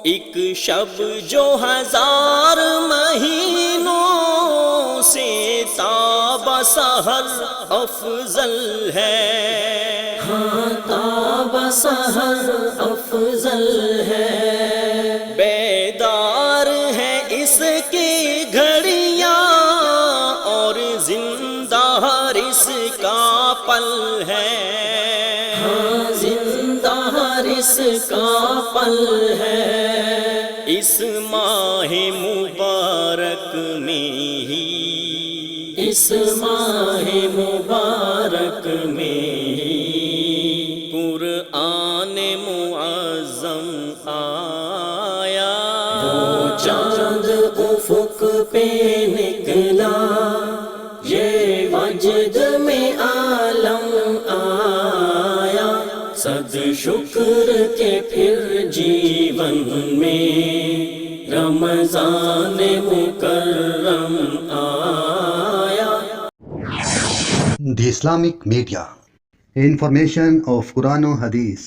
ایک شب جو 1000 مہینوں سے تاب سحر افضل ہے، ہاں تاب سحر افضل ہے، بیدار ہے اس کی گھڑیاں اور زندہ اس کا پل ہے، ہاں زندہ اس کا پل ہے، اس ماہ مبارک میں ہی، اس ماہ مبارک میں ہی قرآن معظم آیا، وہ چاند افق پہ نکلا، یہ وجد میں عالم آیا، صد شکر کے پھر جیون میں رمضان مکرم آیا۔ The Islamic Media, information of Quran and Hadith.